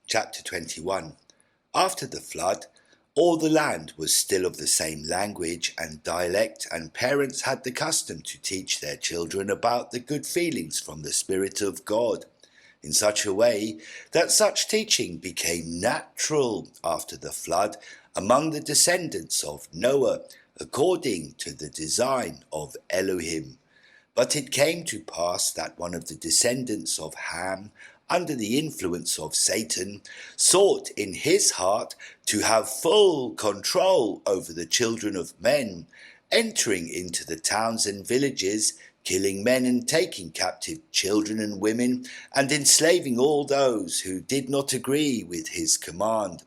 Chapter 21. After the flood, all the land was still of the same language and dialect, and parents had the custom to teach their children about the good feelings from the Spirit of God, in such a way that such teaching became natural after the flood among the descendants of Noah, according to the design of Elohim. But it came to pass that one of the descendants of Ham, under the influence of Satan, sought in his heart to have full control over the children of men, entering into the towns and villages, killing men and taking captive children and women, and enslaving all those who did not agree with his command.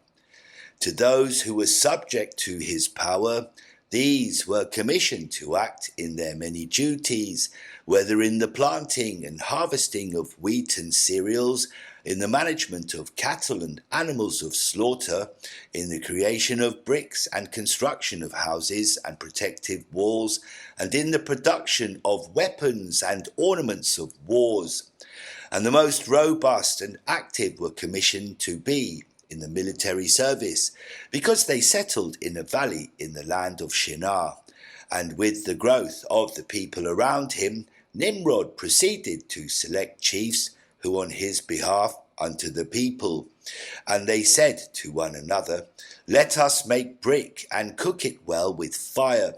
To those who were subject to his power, these were commissioned to act in their many duties, whether in the planting and harvesting of wheat and cereals, in the management of cattle and animals of slaughter, in the creation of bricks and construction of houses and protective walls, and in the production of weapons and ornaments of wars. And the most robust and active were commissioned to be in the military service, because they settled in a valley in the land of Shinar. And with the growth of the people around him, Nimrod proceeded to select chiefs who on his behalf unto the people. And they said to one another, Let us make brick and cook it well with fire.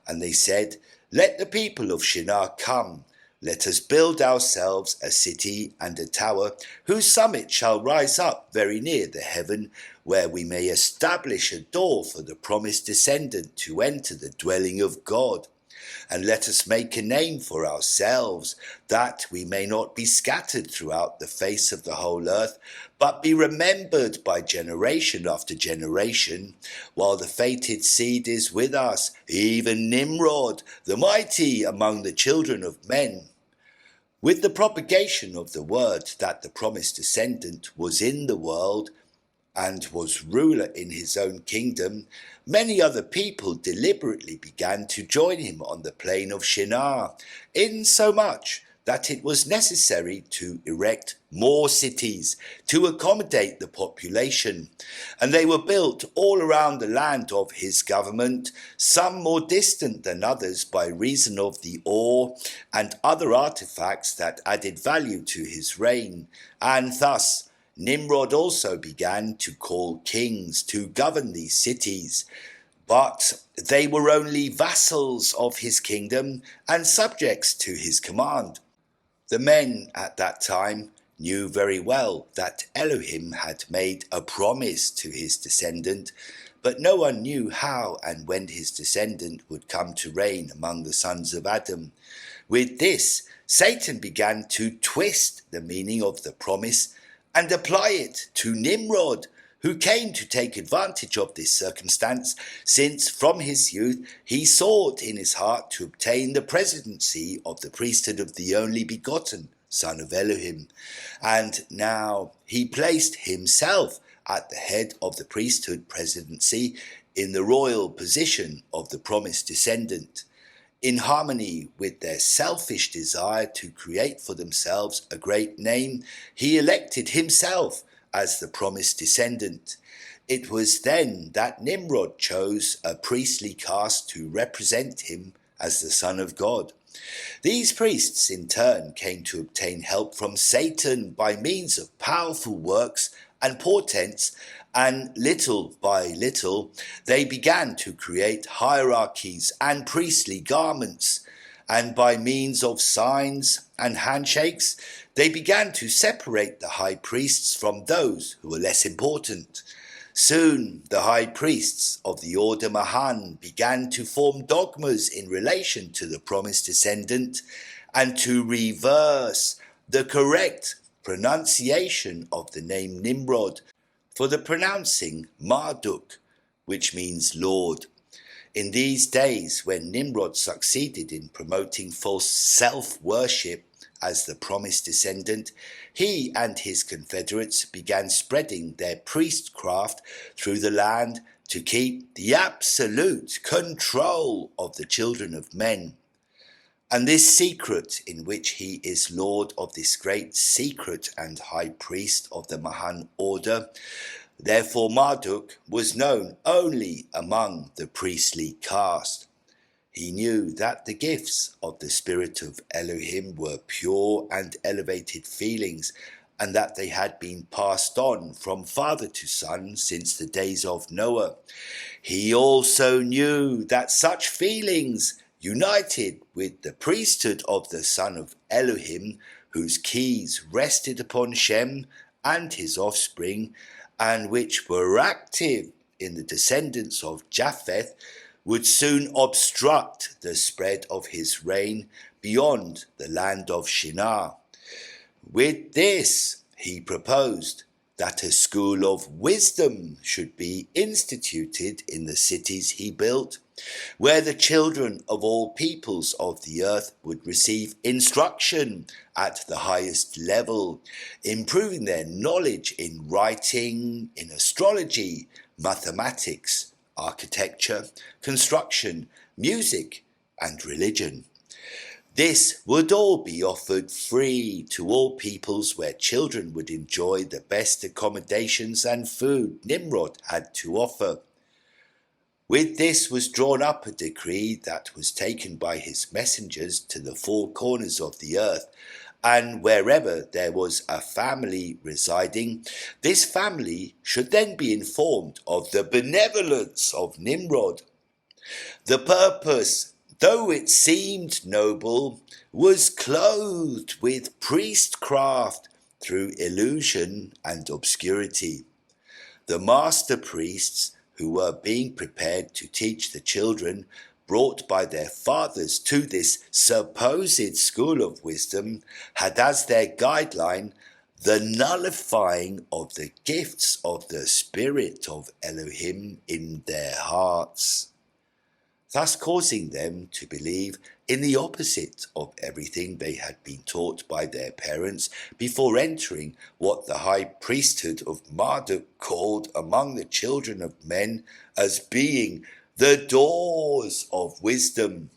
And they said, Let the people of Shinar come. Let us build ourselves a city and a tower, whose summit shall rise up very near the heaven, where we may establish a door for the promised descendant to enter the dwelling of God. And let us make a name for ourselves, that we may not be scattered throughout the face of the whole earth, but be remembered by generation after generation, while the fated seed is with us, even Nimrod, the mighty among the children of men. With the propagation of the word that the promised descendant was in the world and was ruler in his own kingdom, many other people deliberately began to join him on the plain of Shinar, insomuch that it was necessary to erect more cities to accommodate the population, and they were built all around the land of his government, some more distant than others by reason of the ore and other artifacts that added value to his reign. And thus Nimrod also began to call kings to govern these cities, but they were only vassals of his kingdom and subjects to his command. The men at that time knew very well that Elohim had made a promise to his descendant, but no one knew how and when his descendant would come to reign among the sons of Adam. With this, Satan began to twist the meaning of the promise and apply it to Nimrod, who came to take advantage of this circumstance, since from his youth he sought in his heart to obtain the presidency of the priesthood of the only begotten Son of Elohim. And now he placed himself at the head of the priesthood presidency in the royal position of the promised descendant. In harmony with their selfish desire to create for themselves a great name, he elected himself as the promised descendant. It was then that Nimrod chose a priestly caste to represent him as the Son of God. These priests in turn came to obtain help from Satan by means of powerful works and portents, and little by little they began to create hierarchies and priestly garments, and by means of signs and handshakes they began to separate the high priests from those who were less important. Soon the high priests of the order Mahan began to form dogmas in relation to the promised descendant and to reverse the correct pronunciation of the name Nimrod for the pronouncing Marduk, which means Lord. In these days, when Nimrod succeeded in promoting false self-worship as the promised descendant, he and his confederates began spreading their priestcraft through the land to keep the absolute control of the children of men. And this secret in which he is Lord of this great secret and high priest of the Mahan order, therefore Marduk was known only among the priestly caste. He knew that the gifts of the spirit of Elohim were pure and elevated feelings, and that they had been passed on from father to son since the days of Noah. He also knew that such feelings, united with the priesthood of the son of Elohim, whose keys rested upon Shem and his offspring, and which were active in the descendants of Japheth, would soon obstruct the spread of his reign beyond the land of Shinar. With this, he proposed that a school of wisdom should be instituted in the cities he built, where the children of all peoples of the earth would receive instruction at the highest level, improving their knowledge in writing, in astrology, mathematics, architecture, construction, music, and religion. This would all be offered free to all peoples, where children would enjoy the best accommodations and food Nimrod had to offer. With this was drawn up a decree that was taken by his messengers to the four corners of the earth, and wherever there was a family residing, this family should then be informed of the benevolence of Nimrod. The purpose, though it seemed noble, was clothed with priestcraft through illusion and obscurity. The master priests, who were being prepared to teach the children brought by their fathers to this supposed school of wisdom, had as their guideline the nullifying of the gifts of the spirit of Elohim in their hearts, thus causing them to believe in the opposite of everything they had been taught by their parents before entering what the high priesthood of Marduk called among the children of men as being the doors of wisdom.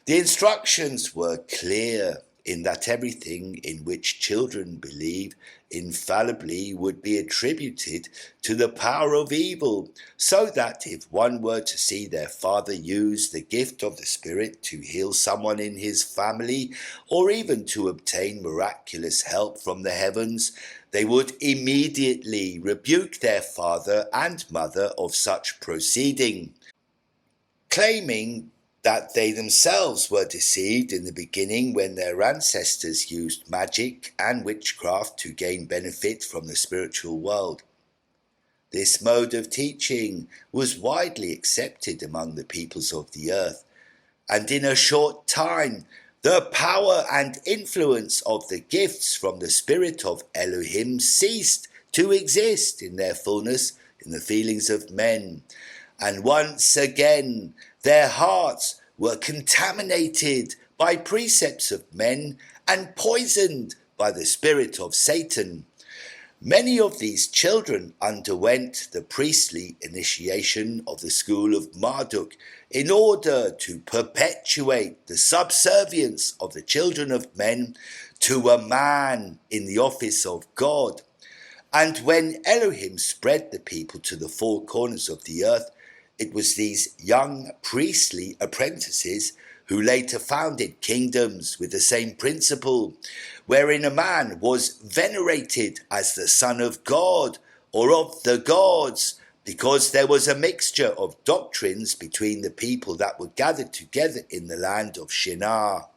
The instructions were clear in that everything in which children believe infallibly would be attributed to the power of evil, so that if one were to see their father use the gift of the Spirit to heal someone in his family, or even to obtain miraculous help from the heavens, they would immediately rebuke their father and mother of such proceeding, claiming that they themselves were deceived in the beginning when their ancestors used magic and witchcraft to gain benefit from the spiritual world. This mode of teaching was widely accepted among the peoples of the earth, and in a short time the power and influence of the gifts from the spirit of Elohim ceased to exist in their fullness in the feelings of men, and once again their hearts were contaminated by precepts of men and poisoned by the spirit of Satan. Many of these children underwent the priestly initiation of the school of Marduk in order to perpetuate the subservience of the children of men to a man in the office of God. And when Elohim spread the people to the four corners of the earth, it was these young priestly apprentices who later founded kingdoms with the same principle, wherein a man was venerated as the son of God or of the gods, because there was a mixture of doctrines between the people that were gathered together in the land of Shinar.